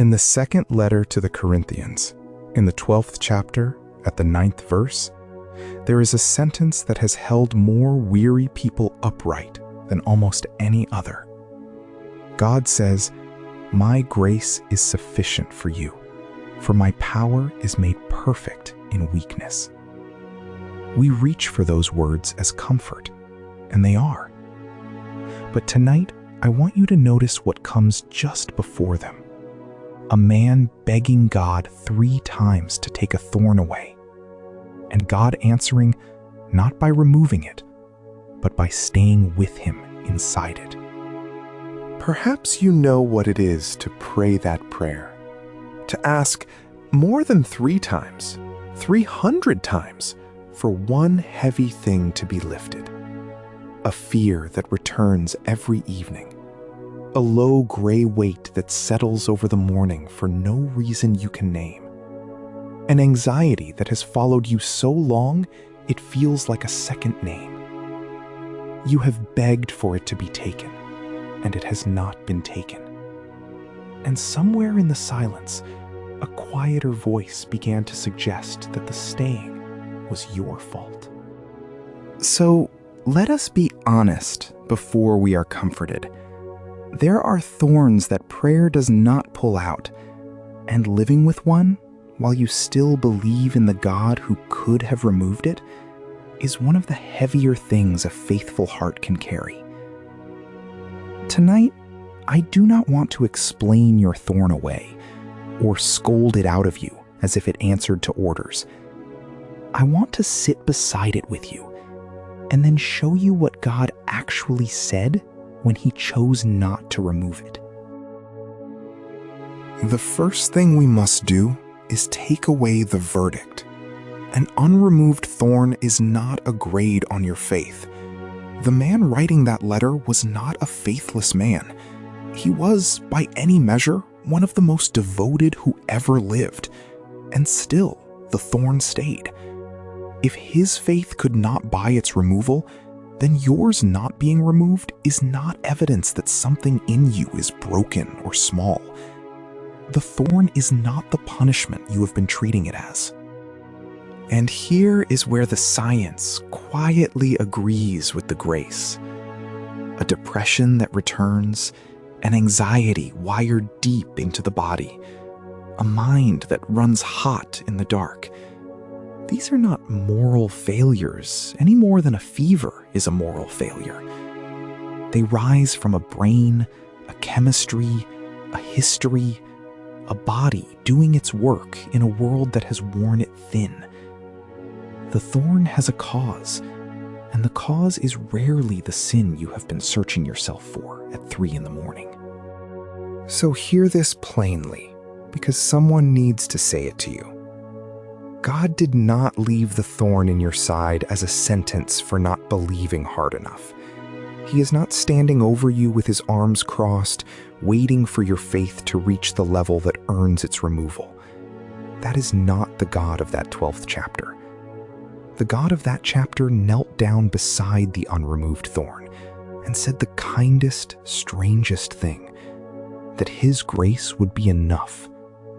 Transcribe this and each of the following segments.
In the second letter to the Corinthians, in the 12th chapter, at the 9th verse, there is a sentence that has held more weary people upright than almost any other. God says, "My grace is sufficient for you, for my power is made perfect in weakness." We reach for those words as comfort, and they are. But tonight, I want you to notice what comes just before them. A man begging God 3 times to take a thorn away, and God answering not by removing it, but by staying with him inside it. Perhaps you know what it is to pray that prayer, to ask more than 3 times, 300 times, for one heavy thing to be lifted. A fear that returns every evening. A low gray weight that settles over the morning for no reason you can name. An anxiety that has followed you so long it feels like a second name. You have begged for it to be taken, and it has not been taken. And somewhere in the silence, a quieter voice began to suggest that the staying was your fault. So let us be honest before we are comforted. There are thorns that prayer does not pull out, and living with one, while you still believe in the God who could have removed it, is one of the heavier things a faithful heart can carry. Tonight, I do not want to explain your thorn away, or scold it out of you as if it answered to orders. I want to sit beside it with you, and then show you what God actually said when he chose not to remove it. The first thing we must do is take away the verdict. An unremoved thorn is not a grade on your faith. The man writing that letter was not a faithless man. He was, by any measure, one of the most devoted who ever lived. And still, the thorn stayed. If his faith could not buy its removal, then yours not being removed is not evidence that something in you is broken or small. The thorn is not the punishment you have been treating it as. And here is where the science quietly agrees with the grace. A depression that returns, an anxiety wired deep into the body, a mind that runs hot in the dark. These are not moral failures any more than a fever is a moral failure. They rise from a brain, a chemistry, a history, a body doing its work in a world that has worn it thin. The thorn has a cause, and the cause is rarely the sin you have been searching yourself for at 3 a.m. So hear this plainly, because someone needs to say it to you. God did not leave the thorn in your side as a sentence for not believing hard enough. He is not standing over you with his arms crossed, waiting for your faith to reach the level that earns its removal. That is not the God of that 12th chapter. The God of that chapter knelt down beside the unremoved thorn and said the kindest, strangest thing, that his grace would be enough,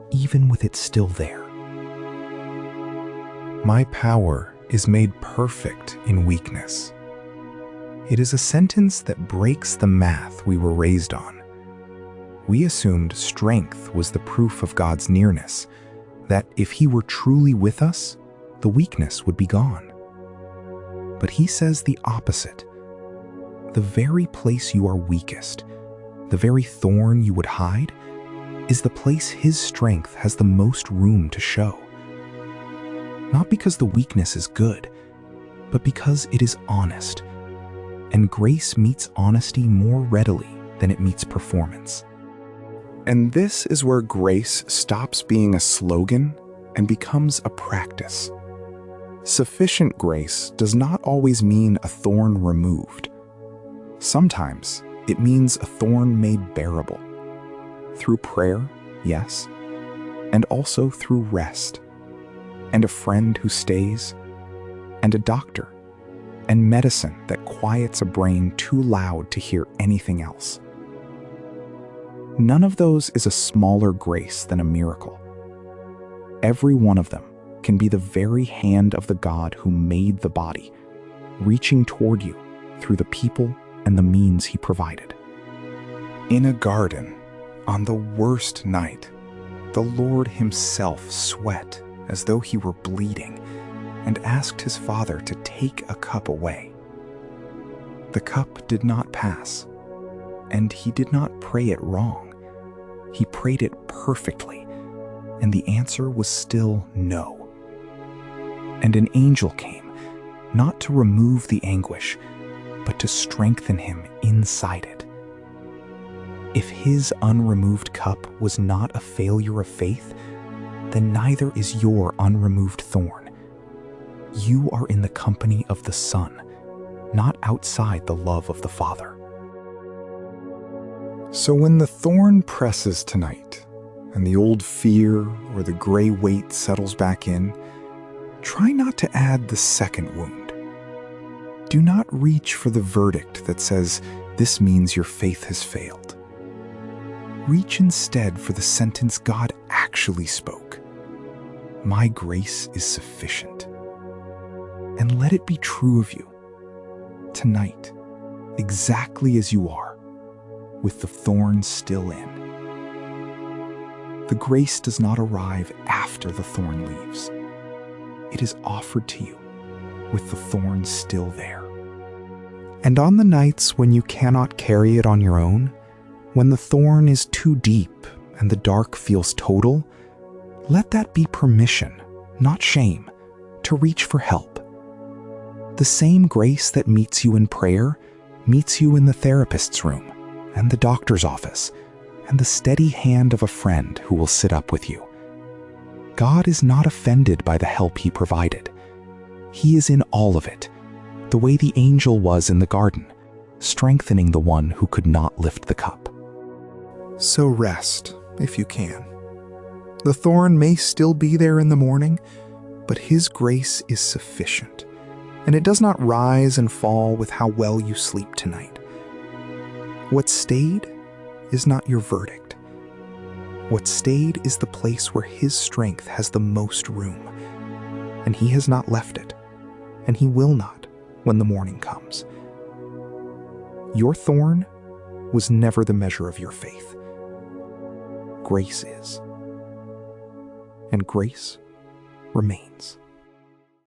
even with it still there. My power is made perfect in weakness. It is a sentence that breaks the math we were raised on. We assumed strength was the proof of God's nearness, that if he were truly with us, the weakness would be gone. But he says the opposite. The very place you are weakest, the very thorn you would hide, is the place his strength has the most room to show. Not because the weakness is good, but because it is honest. And grace meets honesty more readily than it meets performance. And this is where grace stops being a slogan and becomes a practice. Sufficient grace does not always mean a thorn removed. Sometimes it means a thorn made bearable. Through prayer, yes, and also through rest, and a friend who stays, and a doctor, and medicine that quiets a brain too loud to hear anything else. None of those is a smaller grace than a miracle. Every one of them can be the very hand of the God who made the body, reaching toward you through the people and the means he provided. In a garden, on the worst night, the Lord himself sweat as though he were bleeding and asked his Father to take a cup away. The cup did not pass, and he did not pray it wrong. He prayed it perfectly, and the answer was still no. And an angel came, not to remove the anguish, but to strengthen him inside it. If his unremoved cup was not a failure of faith, then neither is your unremoved thorn. You are in the company of the Son, not outside the love of the Father. So when the thorn presses tonight, and the old fear or the gray weight settles back in, try not to add the second wound. Do not reach for the verdict that says, "This means your faith has failed." Reach instead for the sentence God actually spoke. "My grace is sufficient." And let it be true of you, tonight, exactly as you are, with the thorn still in. The grace does not arrive after the thorn leaves. It is offered to you with the thorn still there. And on the nights when you cannot carry it on your own, when the thorn is too deep and the dark feels total, let that be permission, not shame, to reach for help. The same grace that meets you in prayer meets you in the therapist's room and the doctor's office and the steady hand of a friend who will sit up with you. God is not offended by the help he provided. He is in all of it, the way the angel was in the garden, strengthening the one who could not lift the cup. So rest, if you can. The thorn may still be there in the morning, but his grace is sufficient, and it does not rise and fall with how well you sleep tonight. What stayed is not your verdict. What stayed is the place where his strength has the most room, and he has not left it, and he will not when the morning comes. Your thorn was never the measure of your faith. Grace is, and grace remains.